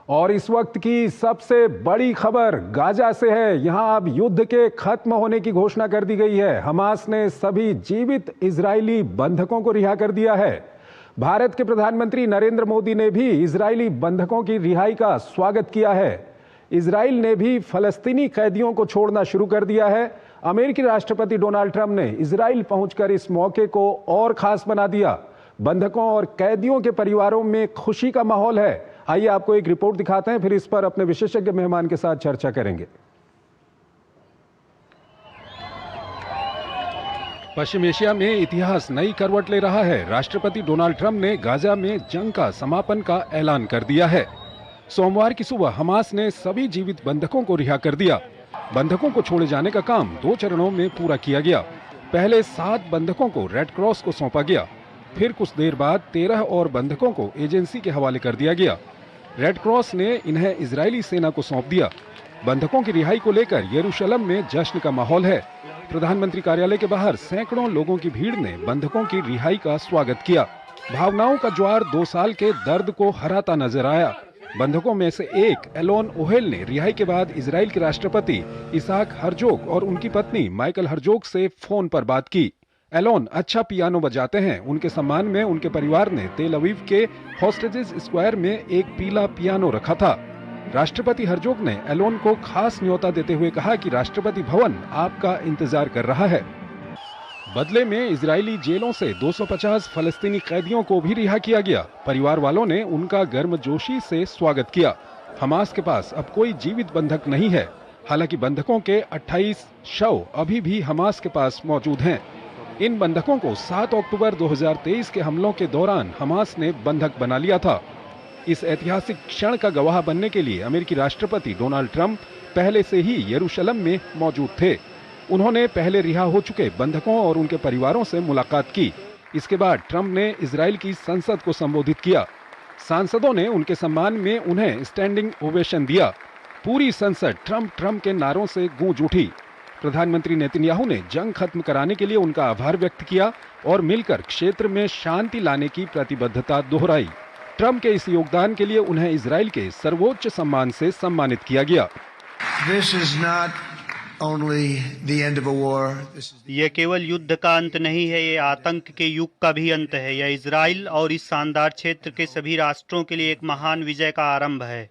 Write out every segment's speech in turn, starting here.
और इस वक्त की सबसे बड़ी खबर गाजा से है। यहां अब युद्ध के खत्म होने की घोषणा कर दी गई है। हमास ने सभी जीवित इजरायली बंधकों को रिहा कर दिया है। भारत के प्रधानमंत्री नरेंद्र मोदी ने भी इजरायली बंधकों की रिहाई का स्वागत किया है। इजराइल ने भी फलस्तीनी कैदियों को छोड़ना शुरू कर दिया है। अमेरिकी राष्ट्रपति डोनाल्ड ट्रंप ने इजराइल पहुंचकर इस मौके को और खास बना दिया। बंधकों और कैदियों के परिवारों में खुशी का माहौल है। आइए आपको एक रिपोर्ट दिखाते हैं, फिर इस पर अपने विशेषज्ञ मेहमान के साथ चर्चा करेंगे। पश्चिम एशिया में इतिहास नई करवट ले रहा है। राष्ट्रपति डोनाल्ड ट्रंप ने गाजा में जंग का समापन का ऐलान कर दिया है। सोमवार की सुबह हमास ने सभी जीवित बंधकों को रिहा कर दिया। बंधकों को छोड़े जाने का काम 2 चरणों में पूरा किया गया। पहले 7 बंधकों को रेड क्रॉस को सौंपा गया। फिर कुछ देर बाद 13 और बंधकों को एजेंसी के हवाले कर दिया गया। रेड क्रॉस ने इन्हें इजरायली सेना को सौंप दिया। बंधकों की रिहाई को लेकर यरूशलेम में जश्न का माहौल है। प्रधानमंत्री कार्यालय के बाहर सैकड़ों लोगों की भीड़ ने बंधकों की रिहाई का स्वागत किया। भावनाओं का ज्वार 2 साल के दर्द को हराता नजर आया। बंधकों में से एक एलोन ओहेल ने रिहाई के बाद इजराइल के राष्ट्रपति इसाक हर्जोग और उनकी पत्नी माइकल हर्जोग से फोन पर बात की। एलोन अच्छा पियानो बजाते हैं। उनके सम्मान में उनके परिवार ने तेल अवीव के हॉस्टेजेस स्क्वायर में एक पीला पियानो रखा था। राष्ट्रपति हर्जोग ने एलोन को खास न्योता देते हुए कहा कि राष्ट्रपति भवन आपका इंतजार कर रहा है। बदले में इजरायली जेलों से 250 फलस्तीनी कैदियों को भी रिहा किया गया। परिवार वालों ने उनका गर्मजोशी से स्वागत किया। हमास के पास अब कोई जीवित बंधक नहीं है। हालांकि बंधकों के 28 शव अभी भी हमास के पास मौजूद हैं। इन बंधकों को 7 अक्टूबर 2023 के हमलों के दौरान हमास ने बंधक बना लिया था। इस ऐतिहासिक क्षण का गवाह बनने के लिए अमेरिकी राष्ट्रपति डोनाल्ड ट्रंप पहले से ही यरूशलेम में मौजूद थे। उन्होंने पहले रिहा हो चुके बंधकों और उनके परिवारों से मुलाकात की। इसके बाद ट्रंप ने इजराइल की संसद को संबोधित किया। सांसदों ने उनके सम्मान में उन्हें स्टैंडिंग ओवेशन दिया। पूरी संसद ट्रंप ट्रंप के नारों से गूंज उठी। प्रधानमंत्री नेतन्याहू ने जंग खत्म कराने के लिए उनका आभार व्यक्त किया और मिलकर क्षेत्र में शांति लाने की प्रतिबद्धता दोहराई। ट्रंप के इस योगदान के लिए उन्हें इजराइल के सर्वोच्च सम्मान से सम्मानित किया गया। यह केवल युद्ध का अंत नहीं है, ये आतंक के युग का भी अंत है। यह इजराइल और इस शानदार क्षेत्र के सभी राष्ट्रों के लिए एक महान विजय का आरंभ है।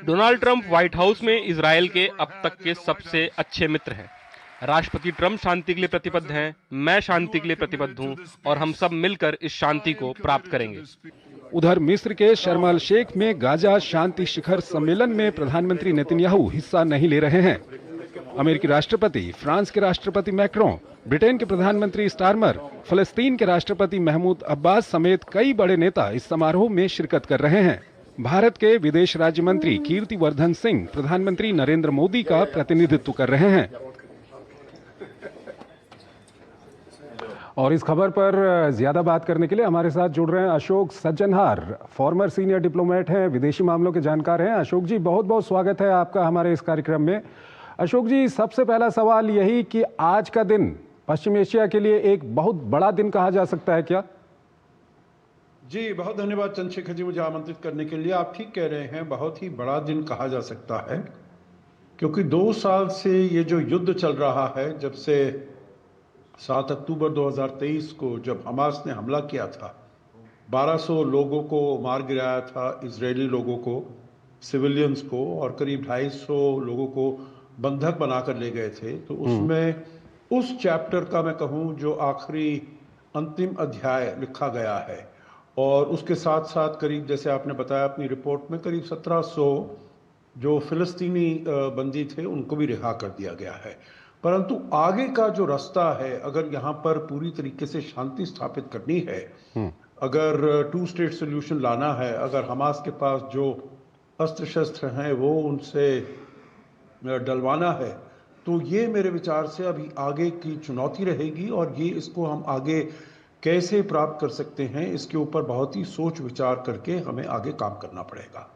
डोनाल्ड ट्रंप व्हाइट हाउस में इजराइल के अब तक के सबसे अच्छे मित्र हैं। राष्ट्रपति ट्रंप शांति के लिए प्रतिबद्ध हैं, मैं शांति के लिए प्रतिबद्ध हूं और हम सब मिलकर इस शांति को प्राप्त करेंगे। उधर मिस्र के शर्म अल शेख में गाजा शांति शिखर सम्मेलन में प्रधानमंत्री नेतन्याहू हिस्सा नहीं ले रहे हैं। अमेरिकी राष्ट्रपति, फ्रांस के राष्ट्रपति मैक्रों, ब्रिटेन के प्रधानमंत्री स्टारमर, फलस्तीन के राष्ट्रपति महमूद अब्बास समेत कई बड़े नेता इस समारोह में शिरकत कर रहे हैं। भारत के विदेश राज्य मंत्री कीर्तिवर्धन सिंह प्रधानमंत्री नरेंद्र मोदी का प्रतिनिधित्व कर रहे हैं। और इस खबर पर ज्यादा बात करने के लिए हमारे साथ जुड़ रहे हैं अशोक सज्जनहार, फॉर्मर सीनियर डिप्लोमेट हैं, विदेशी मामलों के जानकार हैं। अशोक जी, बहुत बहुत स्वागत है आपका हमारे इस कार्यक्रम में। अशोक जी, सबसे पहला सवाल यही कि आज का दिन पश्चिम एशिया के लिए एक बहुत बड़ा दिन कहा जा सकता है क्या? जी, बहुत धन्यवाद चंद्रशेखर जी मुझे आमंत्रित करने के लिए। आप ठीक कह रहे हैं, बहुत ही बड़ा दिन कहा जा सकता है, क्योंकि 2 साल से ये जो युद्ध चल रहा है, जब से 7 अक्टूबर 2023 को जब हमास ने हमला किया था, 1200 लोगों को मार गिराया था, इजरायली लोगों को, सिविलियंस को, और करीब 250 लोगों को बंधक बनाकर ले गए थे। तो उसमें उस चैप्टर का मैं कहूँ जो आखिरी अंतिम अध्याय लिखा गया है, और उसके साथ साथ करीब, जैसे आपने बताया अपनी रिपोर्ट में, करीब 1700 जो फिलिस्तीनी बंदी थे उनको भी रिहा कर दिया गया है। परंतु आगे का जो रास्ता है, अगर यहाँ पर पूरी तरीके से शांति स्थापित करनी है, अगर 2 स्टेट सोल्यूशन लाना है, अगर हमास के पास जो अस्त्र शस्त्र हैं वो उनसे डलवाना है, तो ये मेरे विचार से अभी आगे की चुनौती रहेगी। और ये इसको हम आगे कैसे प्राप्त कर सकते हैं, इसके ऊपर बहुत ही सोच विचार करके हमें आगे काम करना पड़ेगा।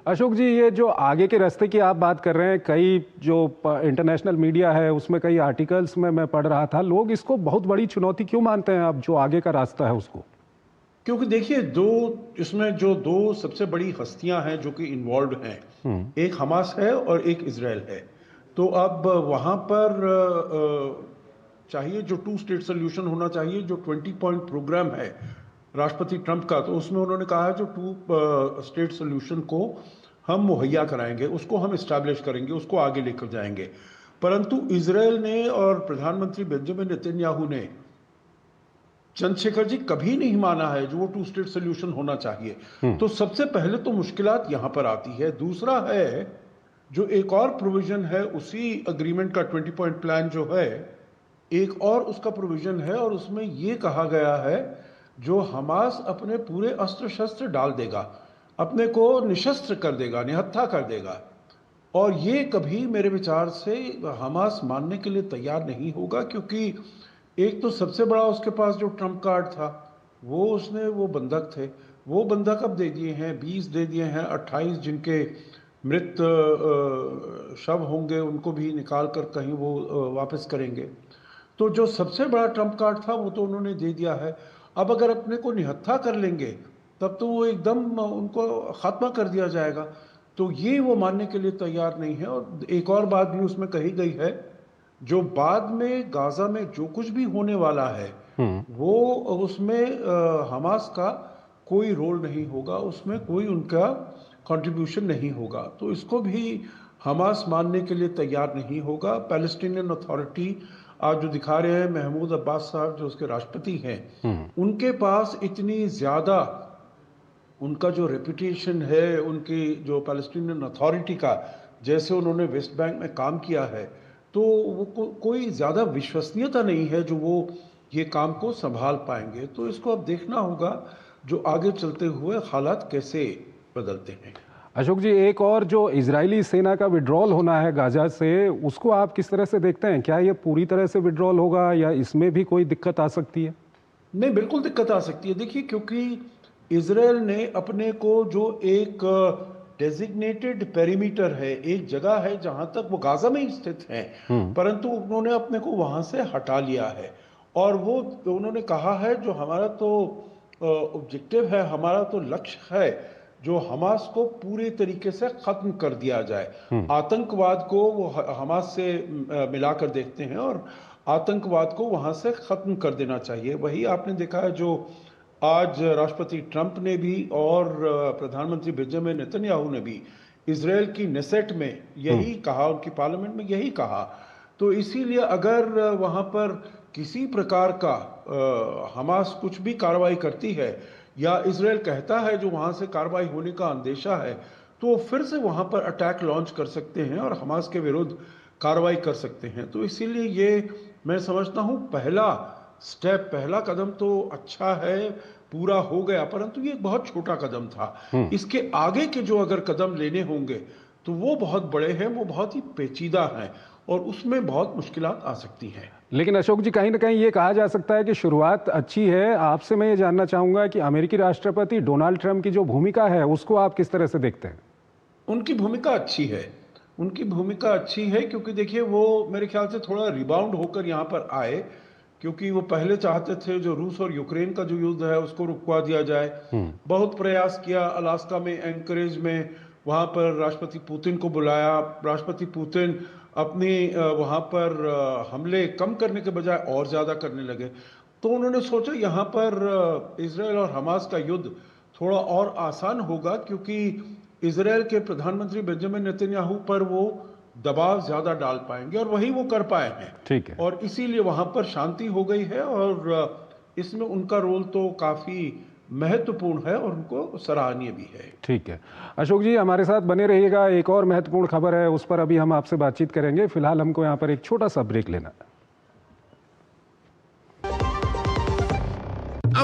अशोक जी, ये जो आगे के रास्ते की आप बात कर रहे हैं, कई जो इंटरनेशनल मीडिया है उसमें कई आर्टिकल्स में मैं पढ़ रहा था, लोग इसको बहुत बड़ी चुनौती क्यों मानते हैं अब जो आगे का रास्ता है उसको? क्योंकि देखिए इसमें जो दो सबसे बड़ी हस्तियां हैं जो कि इन्वॉल्व हैं, एक हमास है और एक इजराइल है। तो अब वहां पर चाहिए जो 2 स्टेट सोल्यूशन होना चाहिए, जो 20 पॉइंट प्रोग्राम है राष्ट्रपति ट्रंप का, तो उसमें उन्होंने कहा है जो 2 स्टेट सोल्यूशन को हम मुहैया कराएंगे, उसको हम इस्टेब्लिश करेंगे, उसको आगे लेकर जाएंगे। परंतु इजराइल ने और प्रधानमंत्री बेंजामिन नेतन्याहू ने, चंद्रशेखर जी, कभी नहीं माना है जो वो 2 स्टेट सोल्यूशन होना चाहिए। तो सबसे पहले तो मुश्किलात यहां पर आती है। दूसरा है जो एक और प्रोविजन है उसी अग्रीमेंट का, 20 पॉइंट प्लान जो है, एक और उसका प्रोविजन है और उसमें ये कहा गया है जो हमास अपने पूरे अस्त्र शस्त्र डाल देगा, अपने को निशस्त्र कर देगा, निहत्था कर देगा, और ये कभी मेरे विचार से हमास मानने के लिए तैयार नहीं होगा। क्योंकि एक तो सबसे बड़ा उसके पास जो ट्रम्प कार्ड था वो बंधक थे, वो बंधक अब दे दिए हैं, 20 दे दिए हैं, 28 जिनके मृत शव होंगे उनको भी निकाल कर कहीं वो वापस करेंगे। तो जो सबसे बड़ा ट्रम्प कार्ड था वो तो उन्होंने दे दिया है। अब अगर अपने को निहत्था कर लेंगे तब तो वो एकदम उनको खात्मा कर दिया जाएगा। तो ये वो मानने के लिए तैयार नहीं है। और एक और बात भी उसमें कही गई है, जो बाद में गाजा में जो कुछ भी होने वाला है वो उसमें हमास का कोई रोल नहीं होगा, उसमें कोई उनका कंट्रीब्यूशन नहीं होगा। तो इसको भी हमास मानने के लिए तैयार नहीं होगा। पैलेस्टीनियन अथॉरिटी आज जो दिखा रहे हैं, महमूद अब्बास साहब जो उसके राष्ट्रपति हैं, उनके पास इतनी ज़्यादा उनका जो रेपुटेशन है, उनकी जो पैलेस्टीनियन अथॉरिटी का, जैसे उन्होंने वेस्ट बैंक में काम किया है, तो वो कोई ज़्यादा विश्वसनीयता नहीं है जो वो ये काम को संभाल पाएंगे। तो इसको अब देखना होगा जो आगे चलते हुए हालात कैसे बदलते हैं। अशोक जी, एक और जो इजरायली सेना का विड्रॉल होना है गाजा से, उसको आप किस तरह से देखते हैं? क्या ये पूरी तरह से विड्रॉल होगा या इसमें भी कोई दिक्कत आ सकती है? नहीं, बिल्कुल दिक्कत आ सकती है। देखिए, क्योंकि इजराइल ने अपने को जो एक डेजिग्नेटेड पेरीमीटर है, एक जगह है जहां तक वो गाजा में ही स्थित है, परंतु उन्होंने अपने को वहां से हटा लिया है। और वो उन्होंने कहा है जो हमारा तो ऑब्जेक्टिव है, हमारा तो लक्ष्य है, जो हमास को पूरे तरीके से खत्म कर दिया जाए। आतंकवाद को वो हमास से मिलाकर देखते हैं और आतंकवाद को वहां से खत्म कर देना चाहिए। वही आपने देखा है जो आज राष्ट्रपति ट्रंप ने भी और प्रधानमंत्री बेंजामिन नेतन्याहू ने भी इजराइल की नेसेट में यही कहा, उनकी पार्लियामेंट में यही कहा। तो इसीलिए अगर वहां पर किसी प्रकार का हमास कुछ भी कार्रवाई करती है या इजराइल कहता है जो वहां से कार्रवाई होने का अंदेशा है, तो फिर से वहां पर अटैक लॉन्च कर सकते हैं और हमास के विरुद्ध कार्रवाई कर सकते हैं। तो इसीलिए ये मैं समझता हूं पहला स्टेप, पहला कदम तो अच्छा है, पूरा हो गया, परंतु ये एक बहुत छोटा कदम था। इसके आगे के जो अगर कदम लेने होंगे तो वो बहुत बड़े हैं, वो बहुत ही पेचीदा हैं और उसमें बहुत मुश्किलात आ सकती हैं। लेकिन अशोक जी, कहीं ना कहीं ये कहा जा सकता है कि शुरुआत अच्छी है। आपसे मैं ये जानना चाहूंगा कि अमेरिकी राष्ट्रपति डोनाल्ड ट्रंप की जो भूमिका है उसको आप किस तरह से देखते हैं? उनकी भूमिका अच्छी है, उनकी भूमिका अच्छी है, क्योंकि देखिए वो मेरे ख्याल से थोड़ा रिबाउंड होकर यहाँ पर आए, क्योंकि वो पहले चाहते थे जो रूस और यूक्रेन का जो युद्ध है उसको रुकवा दिया जाए। बहुत प्रयास किया, अलास्का में, एंकरेज में, वहाँ पर राष्ट्रपति पुतिन को बुलाया। राष्ट्रपति पुतिन अपनी वहाँ पर हमले कम करने के बजाय और ज़्यादा करने लगे। तो उन्होंने सोचा यहाँ पर इजराइल और हमास का युद्ध थोड़ा और आसान होगा, क्योंकि इजराइल के प्रधानमंत्री बेंजामिन नेतन्याहू पर वो दबाव ज्यादा डाल पाएंगे और वही वो कर पाए हैं। ठीक है। और इसीलिए वहां पर शांति हो गई है और इसमें उनका रोल तो काफी महत्वपूर्ण है और उनको सराहनीय भी है। ठीक है अशोक जी, हमारे साथ बने रहिएगा। एक और महत्वपूर्ण खबर है, उस पर अभी हम आपसे बातचीत करेंगे। फिलहाल हमको यहाँ पर एक छोटा सा ब्रेक लेना है।